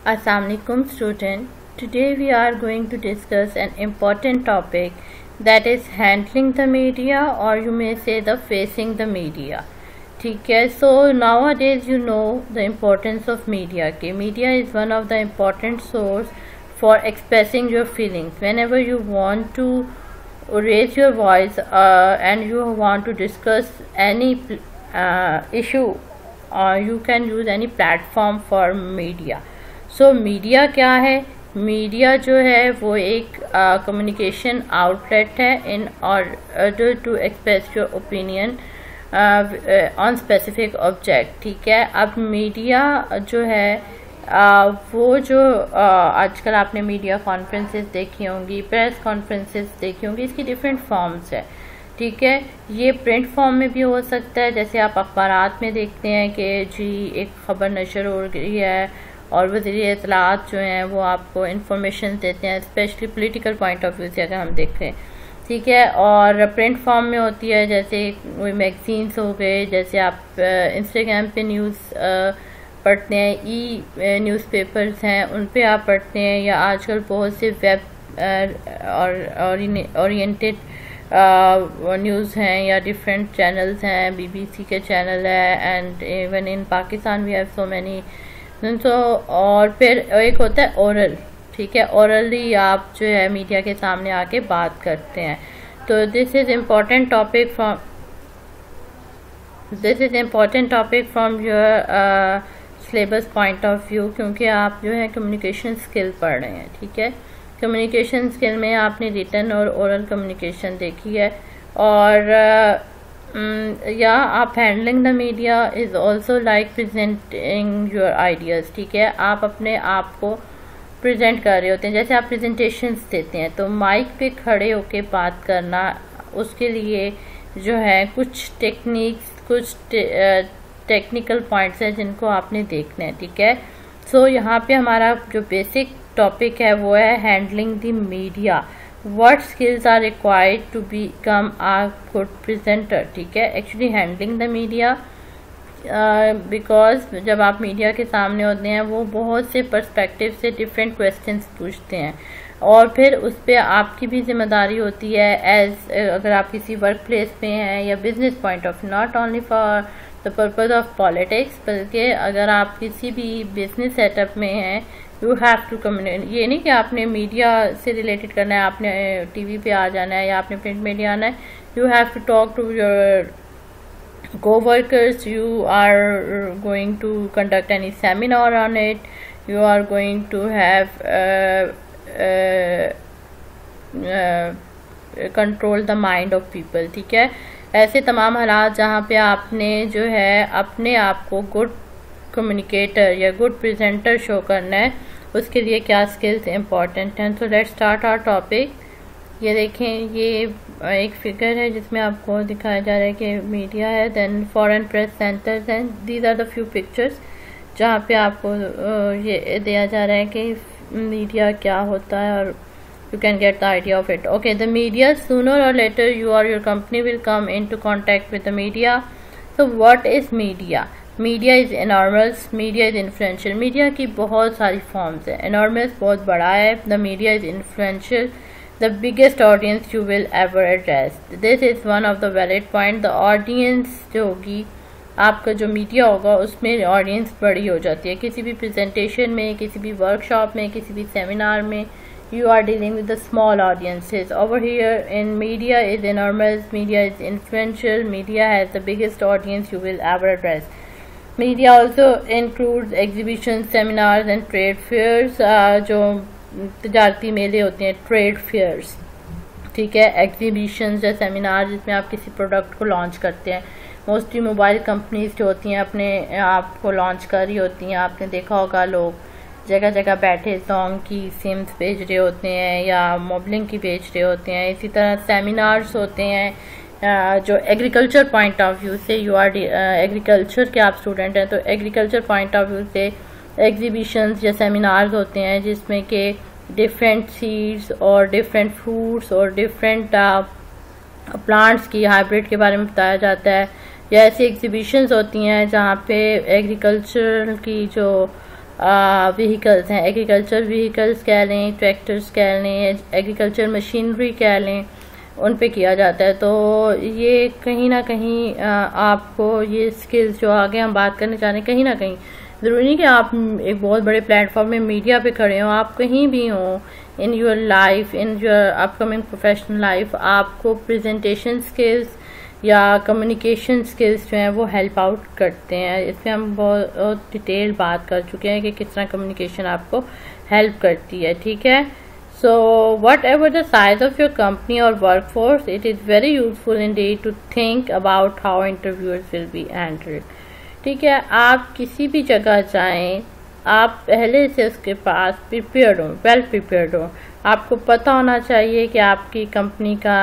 Assalamualaikum student. Today we are going to discuss an important topic, that is handling the media, or you may say the facing the media. ठीक है. So nowadays you know the importance of media. Okay, media is one of the important source for expressing your feelings. Whenever you want to raise your voice and you want to discuss any issue, you can use any platform for media. So media क्या है? Media जो है वो एक communication outlet है in order to express your opinion on specific object. ठीक है. अब मीडिया जो है वो जो आजकल आपने मीडिया कॉन्फ्रेंसेस देखी होंगी, प्रेस कॉन्फ्रेंसेस देखी होंगी, इसकी डिफरेंट फॉर्म्स है. ठीक है. ये प्रिंट फॉर्म में भी हो सकता है, जैसे आप अखबारात में देखते हैं कि जी एक खबर नशर हो रही है और वज़ीर इत्तलाआत जो हैं वो आपको इन्फॉर्मेशन देते हैं, specially political point of view से अगर हम देखें. ठीक है. और प्रिंट फॉर्म में होती है, जैसे कोई मैगजीन्स हो गए, जैसे आप इंस्टाग्राम पे न्यूज़ पढ़ते हैं, ई न्यूज़पेपर्स हैं उन पे आप पढ़ते हैं, या आजकल बहुत से वेब ओरिएंटेड न्यूज़ हैं या डिफरेंट चैनल्स हैं. BBC के चैनल है and even in Pakistan we have so many. तो और फिर एक होता है ओरल. ठीक है. ओरली आप जो है मीडिया के सामने आके बात करते हैं. तो this is important topic from your syllabus point of view, क्योंकि आप जो है कम्युनिकेशन स्किल पढ़ रहे हैं. ठीक है. कम्युनिकेशन स्किल में आपने रिटन और ओरल कम्युनिकेशन देखी है, और या आप handling the media is also like presenting your ideas. ठीक है. आप अपने आप को प्रेजेंट कर रहे होते हैं, जैसे आप प्रेजेंटेशंस देते हैं तो माइक पे खड़े होके बात करना, उसके लिए जो है कुछ टेक्निक्स, कुछ टेक्निकल पॉइंट्स हैं जिनको आपने देखना है. ठीक है. सो यहाँ पे हमारा जो बेसिक टॉपिक है वो है handling the media. What skills are required to become a good presenter? ठीक है. Actually handling the media, because जब आप मीडिया के सामने होते हैं वो बहुत से पर्सपेक्टिव से डिफरेंट क्वेश्चंस पूछते हैं, और फिर उस पर आपकी भी जिम्मेदारी होती है एज अगर आप किसी वर्क प्लेस पे हैं या business point of, not only for the purpose of politics, बल्कि अगर आप किसी भी बिजनेस सेटअप में हैं, यू हैव टू कम्युनिकेट. ये नहीं कि आपने मीडिया से रिलेटेड करना है, आपने टीवी पे आ जाना है या आपने प्रिंट मीडिया आना है. You have to talk to your co-workers, you are going to conduct any seminar on it, you are going to have control the mind of people. ठीक है. ऐसे तमाम हालात जहाँ पे आपने जो है अपने आप को गुड कम्युनिकेटर या गुड प्रेजेंटर शो करना है, उसके लिए क्या स्किल्स इम्पॉर्टेंट हैं. तो लेट्स स्टार्ट आवर टॉपिक. ये देखें, ये एक फिगर है जिसमें आपको दिखाया जा रहा है कि मीडिया है, देन फॉरेन प्रेस सेंटर्स हैं. These are the few pictures जहाँ पे आपको ये दिया जा रहा है कि मीडिया क्या होता है, और you can get the idea of it. Okay, the media, sooner or later you or your company will come into contact with the media. So what is media? Media is enormous, media is influential. Media की बहुत सारी forms है. Enormous बहुत बड़ा है. The media is influential, the biggest audience you will ever address. This is one of the valid point. The audience जो होगी, आपका जो मीडिया होगा उसमें ऑडियंस बड़ी हो जाती है. किसी भी प्रेजेंटेशन में, किसी भी वर्कशॉप में, किसी भी सेमिनार में, you are dealing with the small audiences. Over here in media is enormous, media is influential, media has the biggest audience you will ever address. Media also includes exhibitions, seminars and trade fairs. जो तजारती मेले होते हैं, trade fears. ठीक है. Exhibitions या seminar जिसमें आप किसी प्रोडक्ट को लॉन्च करते हैं. मोस्टली मोबाइल कंपनीज जो होती हैं अपने आप को लॉन्च कर रही होती हैं. आपने देखा होगा लोग जगह जगह बैठे सॉन्ग की सिम्स बेच रहे होते हैं या मोबलिंग की बेच रहे होते हैं. इसी तरह सेमिनार्स होते हैं जो एग्रीकल्चर पॉइंट ऑफ व्यू से, यू आर एग्रीकल्चर के आप स्टूडेंट हैं तो एग्रीकल्चर पॉइंट ऑफ व्यू से एग्जीबिशंस या सेमिनार्स होते हैं जिसमें कि डिफरेंट सीड्स और डिफरेंट फ्रूट्स और डिफरेंट प्लांट्स की हाइब्रिड के बारे में बताया जाता है. या ऐसी एग्जीबिशंस होती हैं जहाँ पे एग्रीकल्चर की जो व्हीकल्स हैं, एग्रीकल्चर व्हीकल्स कह लें, ट्रैक्टर्स कह लें, एग्रीकल्चर मशीनरी कह लें, उन पे किया जाता है। तो ये कहीं ना कहीं आपको ये स्किल्स जो आगे हम बात करने चाह रहे हैं, कहीं ना कहीं ज़रूरी नहीं कि आप एक बहुत बड़े प्लेटफॉर्म में मीडिया पे खड़े हों, आप कहीं भी हों in your life, in your upcoming professional life, आपको प्रेजेंटेशन स्किल्स या कम्युनिकेशन स्किल्स जो हैं वो हेल्प आउट करते हैं। इसमें हम बहुत डिटेल बात कर चुके हैं कि किस तरह कम्युनिकेशन आपको हेल्प करती है, ठीक है। So whatever the size of your company or workforce, it is very useful indeed to think about how interviewers will be handled. ठीक है, आप किसी भी जगह जाएं, आप पहले से उसके पास प्रिपेयर्ड हो, वेल प्रिपेयर्ड हो। आपको पता होना चाहिए कि आपकी कंपनी का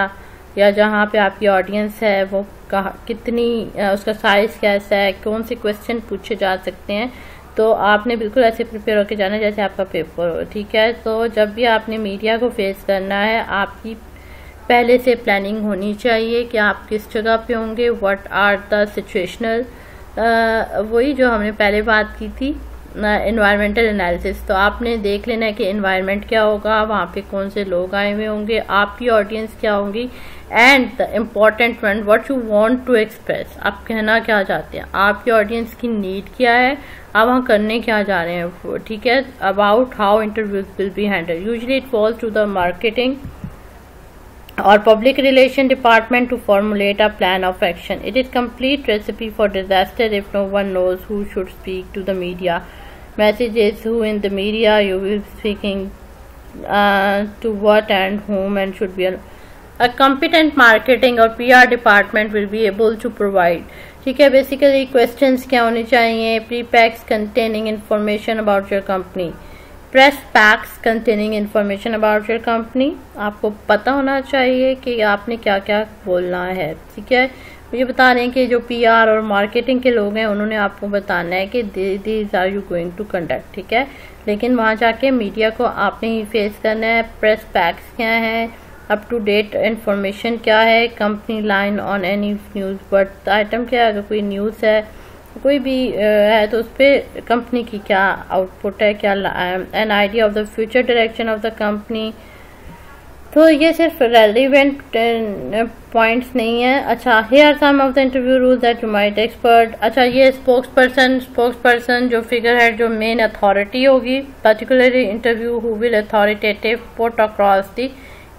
या जहाँ पे आपकी ऑडियंस है वो कहाँ कितनी, उसका साइज कैसा है, कौन से क्वेश्चन पूछे जा सकते हैं। तो आपने बिल्कुल ऐसे प्रिपेयर होकर जाना जैसे आपका पेपर हो, ठीक है। तो जब भी आपने मीडिया को फेस करना है, आपकी पहले से प्लानिंग होनी चाहिए कि आप किस जगह पे होंगे, व्हाट आर द सिचुएशनल, वही जो हमने पहले बात की थी एनवायरमेंटल एनालिसिस। तो आपने देख लेना है कि एनवायरनमेंट क्या होगा, वहाँ पे कौन से लोग आए हुए होंगे, आपकी ऑडियंस क्या होंगी, and the important one what you want to express, आप कहना क्या चाहते हैं, आपकी ऑडियंस की नीड क्या है, आप वहाँ करने क्या जा रहे हैं, ठीक है। About how interviews will be handle, usually it falls to the marketing or public relation department to formulate a plan of action. It is complete recipe for disaster if no one knows who should speak to the media. Message is who in the media you will be speaking to what and whom, and should be a competent marketing or PR department will be able to provide. ठीक है, basically questions क्या होने चाहिए, pre PACS containing information about your company, press PACS containing information about your company. आपको पता होना चाहिए कि आपने क्या क्या बोलना है, ठीक है। मुझे बता रहे हैं कि जो PR और मार्केटिंग के लोग हैं उन्होंने आपको बताना है कि these are you going to conduct, ठीक है। लेकिन वहाँ जाके मीडिया को आपने ही फेस करना है। प्रेस पैक्स क्या है, अप टू डेट इंफॉर्मेशन क्या है, company line on any news, but item क्या है, अगर कोई न्यूज़ है कोई भी है तो उस पर कंपनी की क्या आउटपुट है, क्या an idea of the future direction of the company. तो ये सिर्फ रेलिवेंट पॉइंट्स नहीं है। अच्छा, here are some of the interview rules that you might expert. अच्छा, ये स्पोक्सपर्सन जो फिगर हेड, जो मेन अथॉरिटी होगी, particularly interview who will authoritative put across the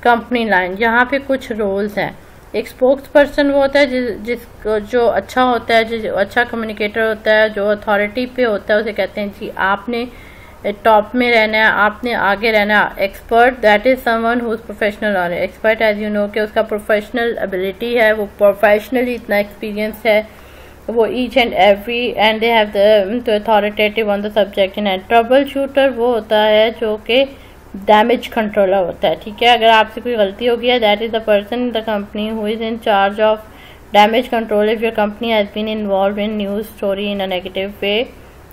company line. यहाँ पे कुछ रोल्स हैं। एक स्पोक्स पर्सन वो होता है जिसको जो अच्छा होता है, जो अच्छा कम्युनिकेटर होता है, जो अथॉरिटी पे होता है, उसे कहते हैं जी आपने टॉप में रहना है, आपने आगे रहना है। Expert that is someone who is professional on. Expert as you know कि उसका प्रोफेशनल एबिलिटी है, वो प्रोफेशनली इतना एक्सपीरियंस है, वो each and every and they have the authoritative on the subject. And trouble shooter वो होता है जो कि डैमेज कंट्रोलर होता है, ठीक है। अगर आपसे कोई गलती हो गया, that is the person in the company who is in charge of damage control if your company has been involve in news story in a negative way,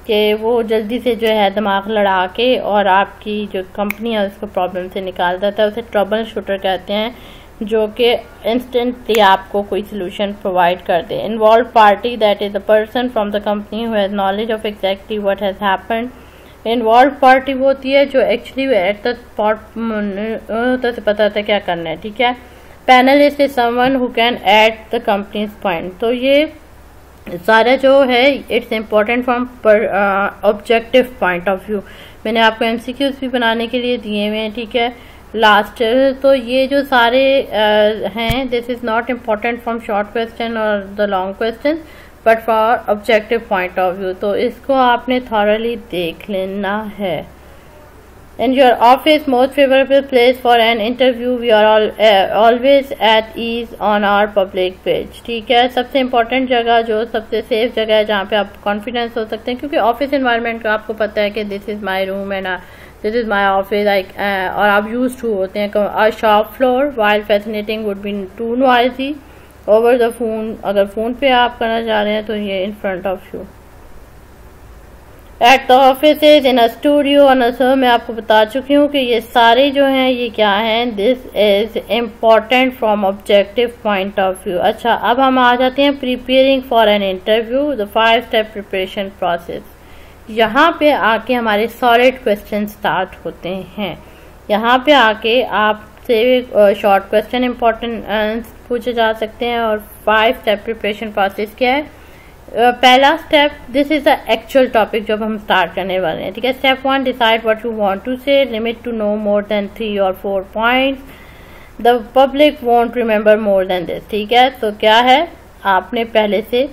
कि वो जल्दी से जो है दिमाग लड़ा के और आपकी जो कंपनी है उसको प्रॉब्लम से निकाल देता है। उसे ट्रबल शूटर कहते हैं, जो कि इंस्टेंटली आपको कोई सोल्यूशन प्रोवाइड कर दे। Involve party that is the person from the company who has knowledge of exactly what has happened. Involve party वो होती है जो एक्चुअली एट द स्पॉट से पता था क्या करना है, ठीक है। Panelist is someone who can at the companies point. तो ये सारा जो है it's important from objective point of view. मैंने आपको MCQs भी बनाने के लिए दिए हुए हैं, ठीक है, लास्ट। तो ये जो सारे हैं, this is not important from short question और the long question, but for objective point of view. तो इसको आपने थॉरली देख लेना है। In your office, most favorable place for an interview, we are always at ease on our public page, ठीक है। सबसे इम्पोर्टेंट जगह, जो सबसे सेफ जगह है जहाँ पे आप कॉन्फिडेंस हो सकते हैं, क्योंकि ऑफिस इन्वायरमेंट का आपको पता है कि this is my room and this is my office, और आप यूज टू होते हैं। A shop floor while fascinating would be too noisy over the phone. अगर फ़ोन पे आप करना चाह रहे हैं तो ये in front of you. At the office in a studio और सर मैं आपको बता चुकी हूँ कि ये सारे जो हैं ये क्या हैं, this is important from objective point of view. अच्छा, अब हम आ जाते हैं preparing for an interview, the 5 step preparation process. यहाँ पे आके हमारे सॉलिड क्वेश्चन स्टार्ट होते हैं। यहाँ पे आके आपसे शॉर्ट क्वेश्चन इंपॉर्टेंट पूछे जा सकते हैं। और 5 स्टेप प्रिपरेशन प्रोसेस क्या है? पहला step, this is the actual topic जो हम स्टार्ट करने वाले हैं, ठीक है। Step 1, decide what you want to say, limit to no more than 3 और 4 points, the public won't remember more than this, ठीक है। तो क्या है, आपने पहले से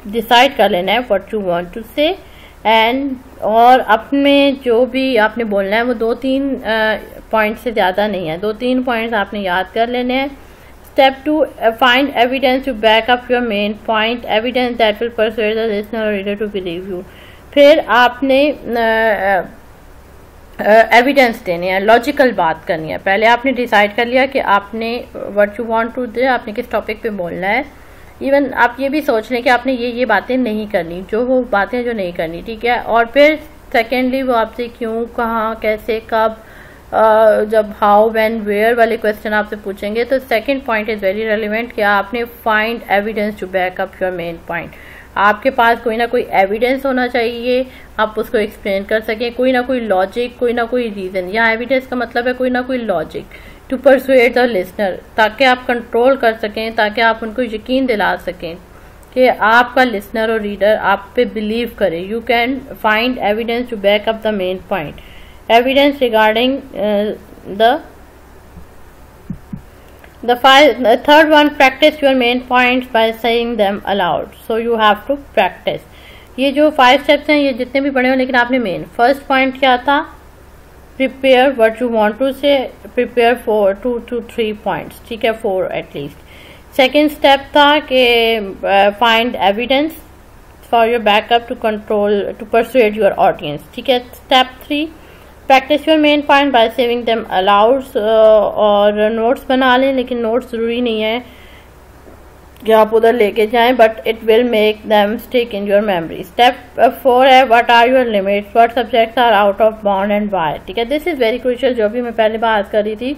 डिसाइड कर लेना है व्हाट यू वांट टू से एंड, और अपने जो भी आपने बोलना है वो 2-3 पॉइंट से ज़्यादा नहीं है, 2-3 पॉइंट्स आपने याद कर लेने हैं। Step 2, find evidence to back up your main point, evidence that will persuade the listener or reader to believe you. फिर आपने एविडेंस देने हैं, लॉजिकल बात करनी है। पहले आपने डिसाइड कर लिया कि आपने what you want to do, आपने किस टॉपिक पे बोलना है। इवन आप ये भी सोच लें कि आपने ये बातें नहीं करनी, जो वो बातें जो नहीं करनी, ठीक है। और फिर सेकेंडली वो आपसे क्यों, कहाँ, कैसे, कब, जब हाउ, व्हेन, वेयर वाले क्वेश्चन आपसे पूछेंगे तो second point is very relevant कि आपने find evidence to back up your main point. आपके पास कोई ना कोई एविडेंस होना चाहिए, आप उसको एक्सप्लेन कर सकें, कोई ना कोई लॉजिक, कोई ना कोई रीजन। यहाँ एविडेंस का मतलब है कोई ना कोई logic to persuade the listener, ताकि आप कंट्रोल कर सकें, ताकि आप उनको यकीन दिला सकें कि आपका लिसनर और रीडर आप पे बिलीव करे। You can find evidence to back up the main point. Evidence regarding the third one, practice your main points by saying them aloud. So you have to practice. ये जो 5 steps हैं ये जितने भी बड़े हो, लेकिन आपने मेन फर्स्ट पॉइंट क्या था? Prepare what you want to say. Prepare for 2 to 3 points, ठीक है, 4 at least. Second step था कि find evidence for your backup to control, to persuade your audience, ठीक है। Step 3, practice your main point by saving them allowed, और notes बना लें, लेकिन नोट्स ज़रूरी नहीं है कि आप उधर लेके जाएं, but it will make them stick in your memory. Step 4 है what are your limits, what subjects are out of bound and why, ठीक है। दिस इज़ वेरी क्रूशियल, जो भी मैं पहले बात कर रही थी।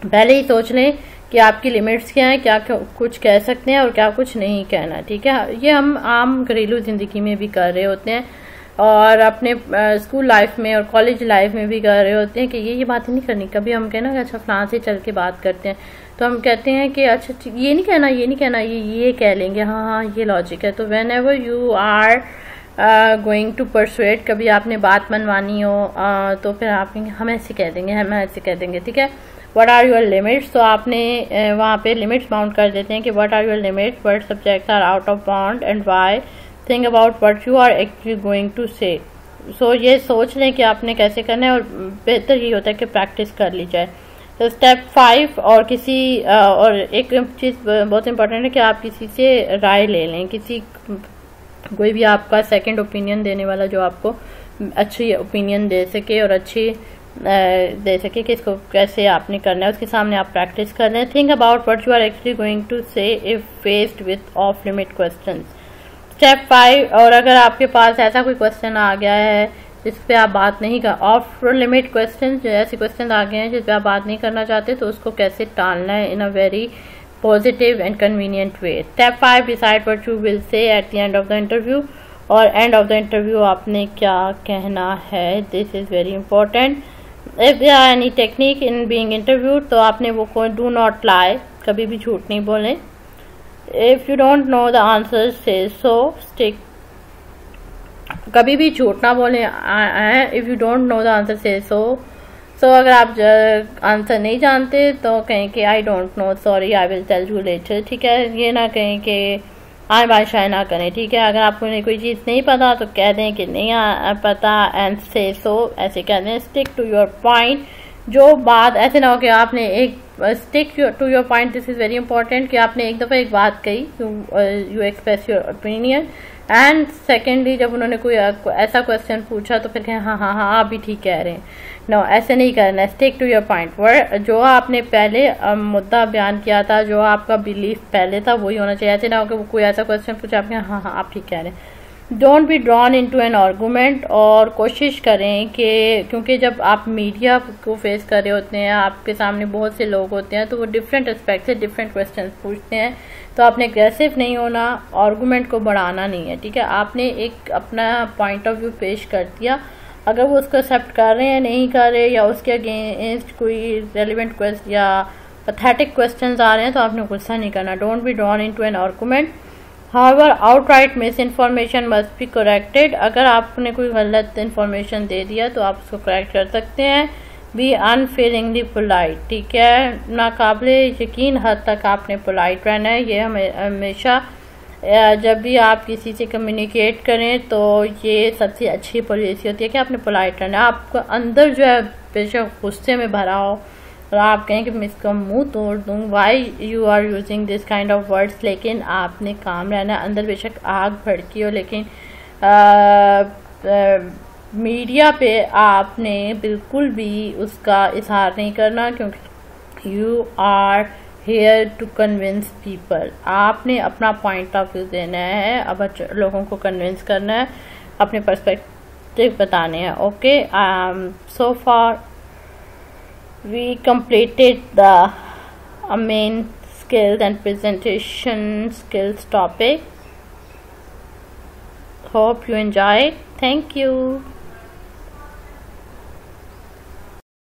पहले ही सोच लें कि आपकी लिमिट्स क्या हैं, क्या कुछ कह सकते हैं और क्या कुछ नहीं कहना, ठीक है। ये हम आम घरेलू ज़िंदगी में भी कर रहे होते हैं और अपने स्कूल लाइफ में और कॉलेज लाइफ में भी कर रहे होते हैं कि ये बातें नहीं करनी। कभी हम कहना कि अच्छा फलां से चल के बात करते हैं, तो हम कहते हैं कि अच्छा ये नहीं कहना, ये नहीं कहना, ये कह लेंगे, हाँ ये लॉजिक है। तो whenever you are going to persuade, कभी आपने बात मनवानी हो तो फिर आप हम ऐसे कह देंगे, हम ऐसे कह देंगे, ठीक है। व्हाट आर योर लिमिट्स, तो आपने वहाँ पे लिमिट्स बाउंड कर देते हैं कि what are your limits, what subjects are out of bound and why, think about what you are actually going to say. So ये सोच लें कि आपने कैसे करना है, और बेहतर ये होता है कि प्रैक्टिस कर ली जाए। तो स्टेप 5, और एक चीज़ बहुत इंपॉर्टेंट है कि आप किसी से राय ले लें, कोई भी आपका सेकंड ओपिनियन देने वाला जो आपको अच्छी ओपिनियन दे सके और अच्छी दे सके कि इसको कैसे आपने करना है, उसके सामने आप प्रैक्टिस कर लें। Think about what you are actually going to say if faced with of limit question. Step 5, और अगर आपके पास ऐसा कोई क्वेश्चन आ गया है जिस पे आप बात नहीं कर, ऑफ लिमिट क्वेश्चन, ऐसे क्वेश्चन आ गए हैं जिस पे आप बात नहीं करना चाहते, तो उसको कैसे टालना है in a very positive and convenient way. Step 5, decide what you will say at the end of the interview, और एंड ऑफ द इंटरव्यू आपने क्या कहना है, this is very important. If there are any technique in being interviewed, तो आपने वो कोई do not lie, कभी भी झूठ नहीं बोलें। If you don't know the answer से सो स्टिक, कभी भी झूठ ना बोलें। If you don't know the answer से सो अगर आप आंसर नहीं जानते तो कहें कि I don't know, sorry, I will tell you later, ठीक है। ये ना कहें कि आए बादशाह ना करें, ठीक है। अगर आपको कोई चीज़ नहीं पता तो कह दें कि नहीं पता, एंड से सो, ऐसे कह दें। स्टिक टू योर पॉइंट, जो बात ऐसे ना हो कि आपने एक stick to your point, this is very important कि आपने एक दफ़ा एक बात कही, you express your opinion, and secondly जब उन्होंने कोई ऐसा क्वेश्चन पूछा तो फिर कहें हाँ आप भी ठीक कह रहे हैं। नो, ऐसे नहीं करना है। स्टिक टू योर पॉइंट, जो आपने पहले मुद्दा बयान किया था, जो आपका बिलीफ पहले था वही होना चाहिए। ऐसे ना हो कि वो कोई ऐसा क्वेश्चन पूछा, आपने हाँ आप ठीक कह रहे हैं। Don't be drawn into an argument, और कोशिश करें कि क्योंकि जब आप मीडिया को फेस कर रहे होते हैं, आपके सामने बहुत से लोग होते हैं, तो वो डिफरेंट एस्पेक्ट से डिफरेंट क्वेश्चंस पूछते हैं, तो आपने एग्रेसिव नहीं होना, आर्गूमेंट को बढ़ाना नहीं है, ठीक है। आपने एक अपना पॉइंट ऑफ व्यू पेश कर दिया, अगर वो उसको एक्सेप्ट कर रहे हैं नहीं कर रहे, या उसके अगेंस्ट कोई रेलिवेंट क्वेश्चन या पैथेटिक क्वेश्चंस आ रहे हैं, तो आपने गुस्सा नहीं करना। Don't be drawn into an argument. However outright miss information must be corrected. अगर आपने कोई गलत इन्फॉर्मेशन दे दिया तो आप उसको करेक्ट कर सकते हैं। बी अनफेलिंगली पोलाइट, ठीक है, नाकाबिले यकीन हद तक आपने पोलाइट रहना है। ये हमेशा जब भी आप किसी से कम्युनिकेट करें तो ये सबसे अच्छी पॉलिसी होती है कि आपने पोलाइट रहना है। आपको अंदर जो है बेशक गुस्से में भरा हो और आप कहें कि मैं इसका मुंह तोड़ दूँ, why you are using this kind of words, लेकिन आपने काम रहना है। अंदर बेशक आग भड़की हो, लेकिन मीडिया पे आपने बिल्कुल भी उसका इजहार नहीं करना, क्योंकि you are here to convince people. आपने अपना पॉइंट ऑफ व्यू देना है, अब लोगों को कन्विंस करना है, अपने पर्सपेक्टिव बताने हैं। Okay, so far we completed the main skills and presentation skills topic. Hope you enjoyed. Thank you.